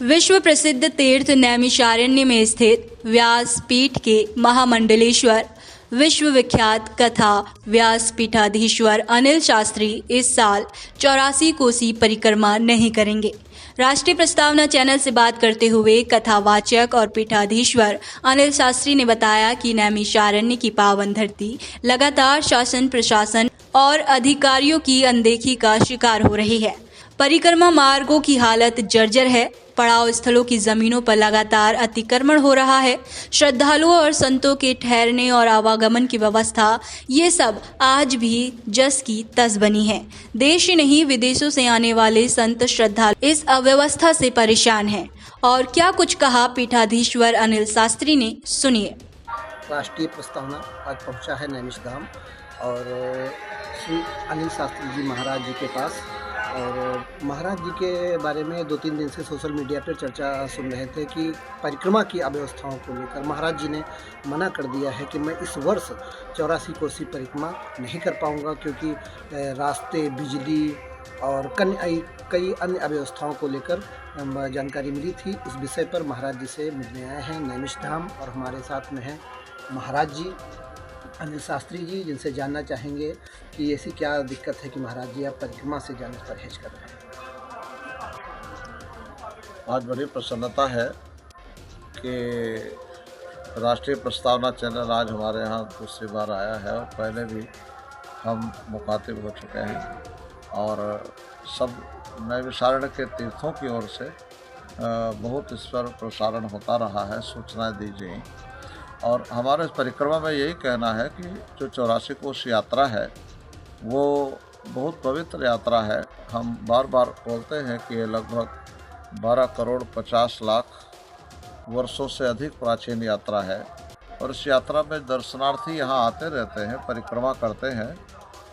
विश्व प्रसिद्ध तीर्थ नैमिषारण्य में स्थित व्यास पीठ के महामंडलेश्वर विश्व विख्यात कथा व्यास पीठाधीश्वर अनिल शास्त्री इस साल 84 कोसी परिक्रमा नहीं करेंगे। राष्ट्रीय प्रस्तावना चैनल से बात करते हुए कथावाचक और पीठाधीश्वर अनिल शास्त्री ने बताया कि नैमिषारण्य की पावन धरती लगातार शासन प्रशासन और अधिकारियों की अनदेखी का शिकार हो रही है। परिक्रमा मार्गों की हालत जर्जर है। पड़ाव स्थलों की जमीनों पर लगातार अतिक्रमण हो रहा है। श्रद्धालुओं और संतों के ठहरने और आवागमन की व्यवस्था ये सब आज भी जस की तस बनी है। देश ही नहीं विदेशों से आने वाले संत श्रद्धालु इस अव्यवस्था से परेशान हैं। और क्या कुछ कहा पीठाधीश्वर अनिल शास्त्री ने, सुनिए। राष्ट्रीय प्रस्तावना आज पहुंचा है नैमिषधाम और श्री अनिल शास्त्री जी महाराज जी के पास। और महाराज जी के बारे में 2-3 दिन से सोशल मीडिया पर चर्चा सुन रहे थे कि परिक्रमा की अव्यवस्थाओं को लेकर महाराज जी ने मना कर दिया है कि मैं इस वर्ष 84 कोसी परिक्रमा नहीं कर पाऊंगा, क्योंकि रास्ते, बिजली और कई अन्य अव्यवस्थाओं को लेकर जानकारी मिली थी। इस विषय पर महाराज जी से मिलने आए हैं नैमिषधाम और हमारे साथ में हैं महाराज जी अनिल शास्त्री जी, जिनसे जानना चाहेंगे कि ऐसी क्या दिक्कत है कि महाराज जी आप परिक्रमा से जाने से परहेज कर रहे हैं। आज बड़ी प्रसन्नता है कि राष्ट्रीय प्रस्तावना चैनल आज हमारे यहाँ दूसरी बार आया है और पहले भी हम मुखातिब हो चुके हैं और सब नैमिषारण्य के तीर्थों की ओर से बहुत इस पर प्रसारण होता रहा है, सूचनाएं दी गई। और हमारे इस परिक्रमा में यही कहना है कि जो 84 कोस यात्रा है वो बहुत पवित्र यात्रा है। हम बार बार बोलते हैं कि ये लगभग 12 करोड़ 50 लाख वर्षों से अधिक प्राचीन यात्रा है और इस यात्रा में दर्शनार्थी यहाँ आते रहते हैं, परिक्रमा करते हैं,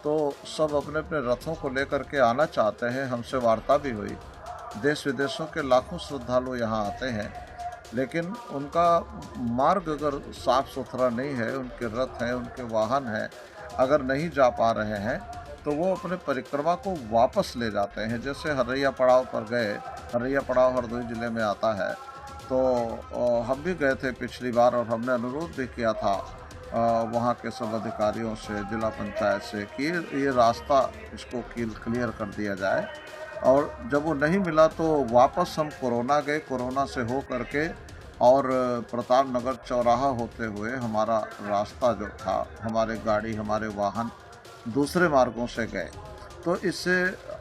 तो सब अपने अपने रथों को लेकर के आना चाहते हैं। हमसे वार्ता भी हुई। देश विदेशों के लाखों श्रद्धालु यहाँ आते हैं, लेकिन उनका मार्ग अगर साफ़ सुथरा नहीं है, उनके रथ हैं, उनके वाहन हैं, अगर नहीं जा पा रहे हैं तो वो अपने परिक्रमा को वापस ले जाते हैं। जैसे हरैया पड़ाव पर गए, हरैया पड़ाव हरदोई ज़िले में आता है, तो हम भी गए थे पिछली बार और हमने अनुरोध भी किया था वहाँ के सब अधिकारियों से, जिला पंचायत से कि ये रास्ता इसको क्लियर कर दिया जाए। और जब वो नहीं मिला तो वापस हम कोरोना गए, कोरोना से हो करके और प्रताप नगर चौराहा होते हुए हमारा रास्ता जो था, हमारे गाड़ी, हमारे वाहन दूसरे मार्गों से गए। तो इससे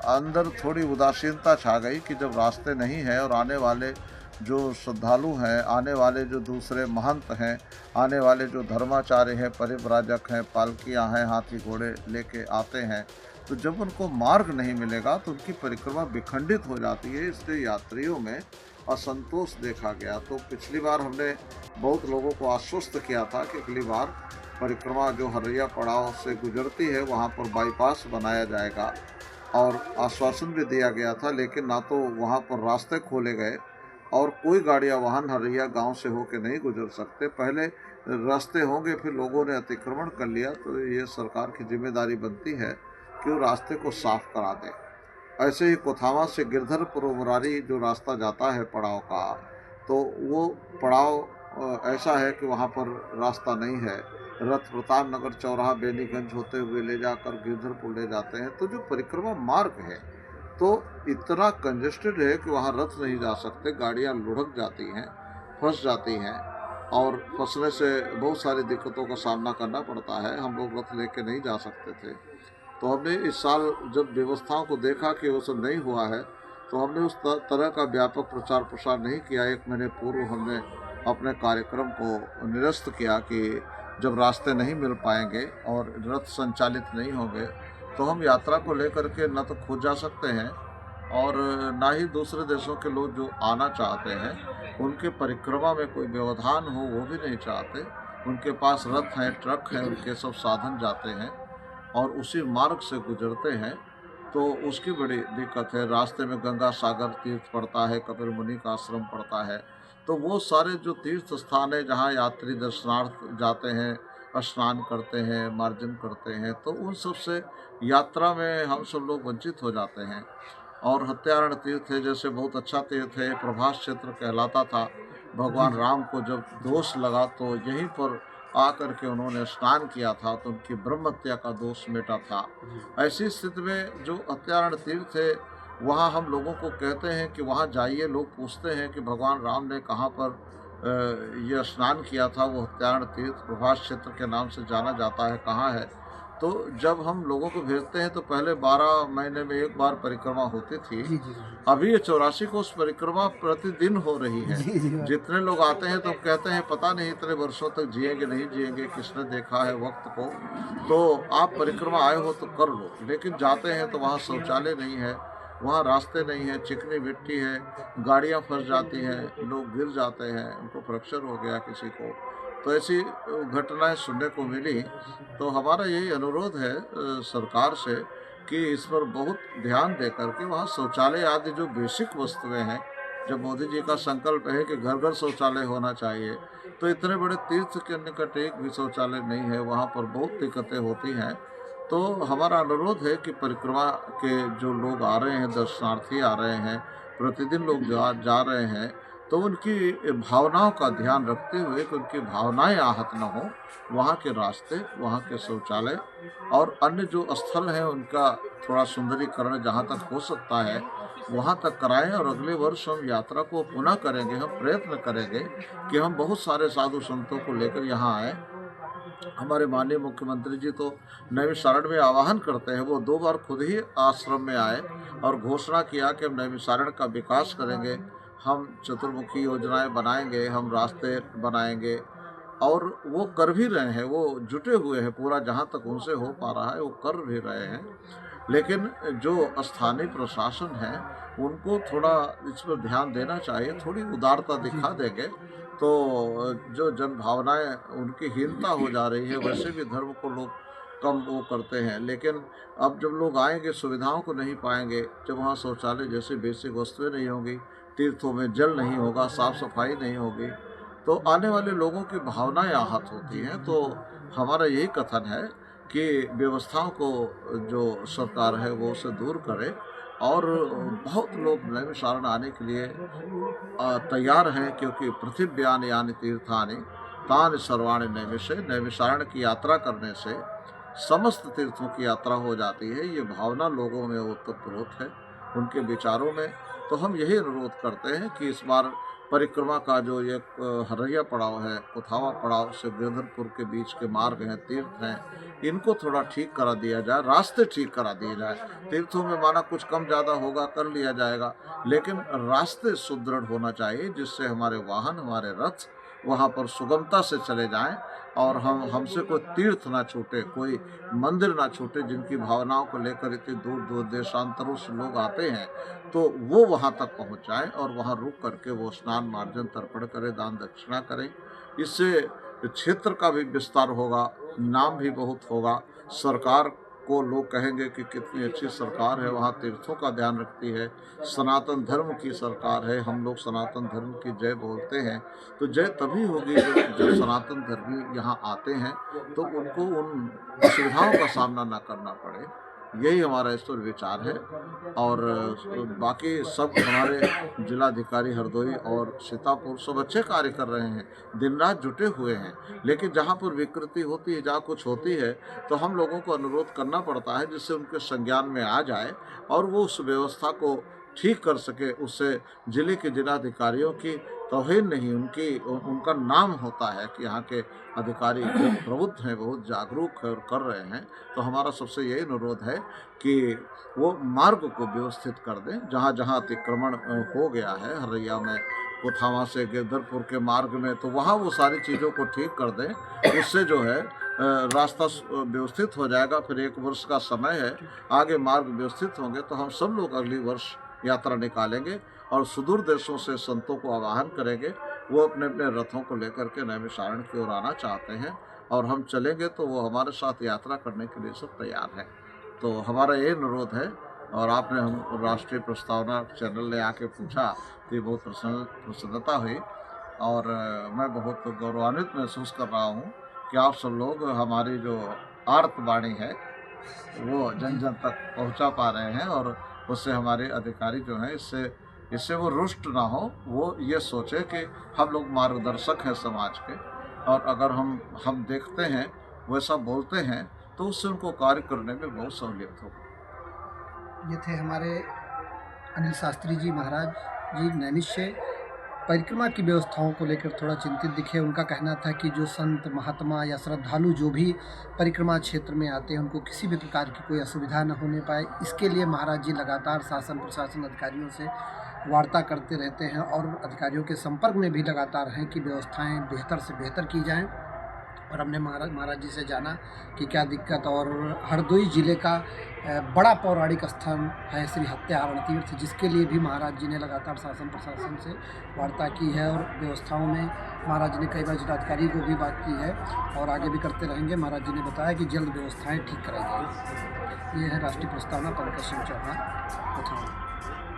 अंदर थोड़ी उदासीनता छा गई कि जब रास्ते नहीं है और आने वाले जो श्रद्धालु हैं, आने वाले जो दूसरे महंत हैं, आने वाले जो धर्माचार्य हैं, परिव्राजक हैं, पालकियाँ हैं, हाथी घोड़े लेके आते हैं, तो जब उनको मार्ग नहीं मिलेगा तो उनकी परिक्रमा विखंडित हो जाती है। इसलिए यात्रियों में असंतोष देखा गया। तो पिछली बार हमने बहुत लोगों को आश्वस्त किया था कि अगली बार परिक्रमा जो हरैया पड़ाव से गुजरती है वहाँ पर बाईपास बनाया जाएगा और आश्वासन भी दिया गया था, लेकिन ना तो वहाँ पर रास्ते खोले गए और कोई गाड़ियाँ वाहन हरैया गांव से होकर नहीं गुजर सकते। पहले रास्ते होंगे, फिर लोगों ने अतिक्रमण कर लिया, तो ये सरकार की जिम्मेदारी बनती है कि वो रास्ते को साफ करा दें। ऐसे ही कोथावा से गिरधरपुर मुरारी जो रास्ता जाता है पड़ाव का, तो वो पड़ाव ऐसा है कि वहाँ पर रास्ता नहीं है। रथ प्रताप नगर चौराहा बेनीगंज होते हुए ले जाकर गिरधरपुर ले जाते हैं। तो जो परिक्रमा मार्ग है तो इतना कंजेस्टेड है कि वहाँ रथ नहीं जा सकते, गाड़ियाँ लुढ़क जाती हैं, फंस जाती हैं और फंसने से बहुत सारी दिक्कतों का सामना करना पड़ता है। हम लोग रथ लेके नहीं जा सकते थे। तो हमने इस साल जब व्यवस्थाओं को देखा कि वो सब नहीं हुआ है, तो हमने उस तरह का व्यापक प्रचार प्रसार नहीं किया। 1 महीने पूर्व हमने अपने कार्यक्रम को निरस्त किया कि जब रास्ते नहीं मिल पाएंगे और रथ संचालित नहीं होंगे तो हम यात्रा को लेकर के न तो खो जा सकते हैं और ना ही दूसरे देशों के लोग जो आना चाहते हैं उनके परिक्रमा में कोई व्यवधान हो, वो भी नहीं चाहते। उनके पास रथ हैं, ट्रक हैं, उनके सब साधन जाते हैं और उसी मार्ग से गुजरते हैं, तो उसकी बड़ी दिक्कत है। रास्ते में गंगा सागर तीर्थ पड़ता है, कपिल मुनि का आश्रम पड़ता है, तो वो सारे जो तीर्थ स्थान है जहाँ यात्री दर्शनार्थ जाते हैं, स्नान करते हैं, मार्जन करते हैं, तो उन सब से यात्रा में हम सब लोग वंचित हो जाते हैं। और हत्यारण तीर्थ है, जैसे बहुत अच्छा तीर्थ है, प्रभास क्षेत्र कहलाता था। भगवान राम को जब दोष लगा तो यहीं पर आकर के उन्होंने स्नान किया था, तो उनकी ब्रह्म हत्या का दोष मिटा था। ऐसी स्थिति में जो हत्यारण तीर्थ है, वहाँ हम लोगों को कहते हैं कि वहाँ जाइए। लोग पूछते हैं कि भगवान राम ने कहाँ पर यह स्नान किया था। वो हत्यारण तीर्थ प्रभास क्षेत्र के नाम से जाना जाता है, कहाँ है। तो जब हम लोगों को भेजते हैं तो पहले 12 महीने में एक बार परिक्रमा होती थी। जी, जी, जी। अभी ये 84 कोस परिक्रमा प्रतिदिन हो रही है। जी, जी, हाँ। जितने लोग आते हैं तो कहते हैं पता नहीं इतने वर्षों तक जिएंगे नहीं जिएंगे, किसने देखा है वक्त को। तो आप परिक्रमा आए हो तो कर लो, लेकिन जाते हैं तो वहाँ शौचालय नहीं है, वहाँ रास्ते नहीं है, चिकनी मिट्टी है, गाड़ियाँ फंस जाती हैं, लोग गिर जाते हैं, उनको फ्रैक्चर हो गया किसी को। तो ऐसी घटनाएं सुनने को मिली। तो हमारा यही अनुरोध है सरकार से कि इस पर बहुत ध्यान दे करके वहाँ शौचालय आदि जो बेसिक वस्तुएं हैं, जब मोदी जी का संकल्प है कि घर घर शौचालय होना चाहिए, तो इतने बड़े तीर्थ के निकट एक भी शौचालय नहीं है, वहाँ पर बहुत दिक्कतें होती हैं। तो हमारा अनुरोध है कि परिक्रमा के जो लोग आ रहे हैं, दर्शनार्थी आ रहे हैं, प्रतिदिन लोग जा रहे हैं, तो उनकी भावनाओं का ध्यान रखते हुए कि उनकी भावनाएं आहत न हो, वहाँ के रास्ते, वहाँ के शौचालय और अन्य जो स्थल हैं उनका थोड़ा सुंदरीकरण जहाँ तक हो सकता है वहाँ तक कराएं। और अगले वर्ष हम यात्रा को पुनः करेंगे, हम प्रयत्न करेंगे कि हम बहुत सारे साधु संतों को लेकर यहाँ आए। हमारे माननीय मुख्यमंत्री जी तो नैमिषारण्य में आवाहन करते हैं। वो 2 बार खुद ही आश्रम में आए और घोषणा किया कि हम नैमिषारण्य का विकास करेंगे, हम चतुर्मुखी योजनाएं बनाएंगे, हम रास्ते बनाएंगे। और वो कर भी रहे हैं, वो जुटे हुए हैं, पूरा जहाँ तक उनसे हो पा रहा है वो कर भी रहे हैं। लेकिन जो स्थानीय प्रशासन है उनको थोड़ा इस पर ध्यान देना चाहिए। थोड़ी उदारता दिखा देंगे तो जो जन भावनाएं उनकी हीनता हो जा रही है। वैसे भी धर्म को लोग कम वो करते हैं, लेकिन अब जब लोग आएंगे सुविधाओं को नहीं पाएंगे, जब वहाँ शौचालय जैसे बेसिक वस्तुएं नहीं होंगी, तीर्थों में जल नहीं होगा, साफ सफाई नहीं होगी, तो आने वाले लोगों की भावनाएं आहत होती हैं। तो हमारा यही कथन है कि व्यवस्थाओं को जो सरकार है वो उसे दूर करे। और बहुत लोग नैमिषारण्य आने के लिए तैयार हैं, क्योंकि पृथिव्यानि यानि तीर्थानि तानि सर्वाणि नैमिषे। नैमिषारण्य की यात्रा करने से समस्त तीर्थों की यात्रा हो जाती है। ये भावना लोगों में ओतप्रोत है, उनके विचारों में। तो हम यही अनुरोध करते हैं कि इस बार परिक्रमा का जो ये हरैया पड़ाव है, कुथावा पड़ाव से गिरधरपुर के बीच के मार्ग हैं, तीर्थ हैं, इनको थोड़ा ठीक करा दिया जाए, रास्ते ठीक करा दिए जाए। तीर्थों में माना कुछ कम ज़्यादा होगा, कर लिया जाएगा, लेकिन रास्ते सुदृढ़ होना चाहिए जिससे हमारे वाहन, हमारे रथ वहाँ पर सुगमता से चले जाएं और हमसे कोई तीर्थ ना छूटे, कोई मंदिर ना छूटे। जिनकी भावनाओं को लेकर इतनी दूर दूर देशांतरों से लोग आते हैं, तो वो वहाँ तक पहुँच जाएं और वहाँ रुक करके वो स्नान मार्जन तर्पण करें, दान दक्षिणा करें। इससे क्षेत्र का भी विस्तार होगा, नाम भी बहुत होगा। सरकार को लोग कहेंगे कि कितनी अच्छी सरकार है, वहाँ तीर्थों का ध्यान रखती है, सनातन धर्म की सरकार है। हम लोग सनातन धर्म की जय बोलते हैं, तो जय तभी होगी जब सनातन धर्मी यहाँ आते हैं तो उनको उन असुविधाओं का सामना ना करना पड़े। यही हमारा इस पर विचार है। और बाकी सब हमारे जिलाधिकारी हरदोई और सीतापुर सब अच्छे कार्य कर रहे हैं, दिन रात जुटे हुए हैं। लेकिन जहाँ पर विकृति होती है, जहाँ कुछ होती है, तो हम लोगों को अनुरोध करना पड़ता है जिससे उनके संज्ञान में आ जाए और वो उस व्यवस्था को ठीक कर सके। उससे जिले के जिलाधिकारियों की तौहीन नहीं, उनका नाम होता है कि यहाँ के अधिकारी बहुत प्रबुद्ध हैं, बहुत जागरूक है और कर रहे हैं। तो हमारा सबसे यही अनुरोध है कि वो मार्ग को व्यवस्थित कर दें। जहाँ जहाँ अतिक्रमण हो गया है हरैया में, कुथावा से गिरधरपुर के मार्ग में, तो वहाँ वो सारी चीज़ों को ठीक कर दें। उससे जो है रास्ता व्यवस्थित हो जाएगा। फिर 1 वर्ष का समय है, आगे मार्ग व्यवस्थित होंगे तो हम सब लोग अगली वर्ष यात्रा निकालेंगे और सुदूर देशों से संतों को आवाहन करेंगे। वो अपने अपने रथों को लेकर के नैमिषारण्य की ओर आना चाहते हैं और हम चलेंगे तो वो हमारे साथ यात्रा करने के लिए सब तैयार हैं। तो हमारा ये अनुरोध है। और आपने हम राष्ट्रीय प्रस्तावना चैनल ने आके पूछा तो बहुत प्रसन्नता हुई और मैं बहुत गौरवान्वित महसूस कर रहा हूँ कि आप सब लोग हमारी जो आर्त वाणी है वो जन जन तक पहुँचा पा रहे हैं और उससे हमारे अधिकारी जो हैं इससे वो रुष्ट ना हो, वो ये सोचे कि हम लोग मार्गदर्शक हैं समाज के, और अगर हम देखते हैं वैसा बोलते हैं तो उससे उनको कार्य करने में बहुत सहूलियत होगी। ये थे हमारे अनिल शास्त्री जी महाराज जी नैमिष से। परिक्रमा की व्यवस्थाओं को लेकर थोड़ा चिंतित दिखे। उनका कहना था कि जो संत महात्मा या श्रद्धालु जो भी परिक्रमा क्षेत्र में आते हैं उनको किसी भी प्रकार की कोई असुविधा न होने पाए, इसके लिए महाराज जी लगातार शासन प्रशासन अधिकारियों से वार्ता करते रहते हैं और अधिकारियों के संपर्क में भी लगातार हैं कि व्यवस्थाएं बेहतर से बेहतर की जाएं। और हमने महाराज जी से जाना कि क्या दिक्कत, और हरदोई जिले का बड़ा पौराणिक स्थान है श्री हत्यारण तीर्थ, जिसके लिए भी महाराज जी ने लगातार शासन प्रशासन से वार्ता की है और व्यवस्थाओं में महाराज जी ने कई बार जिलाधिकारी को भी बात की है और आगे भी करते रहेंगे। महाराज जी ने बताया कि जल्द व्यवस्थाएं ठीक कराई जाएंगी। ये है राष्ट्रीय प्रस्तावना पंकज सिंह चौहान।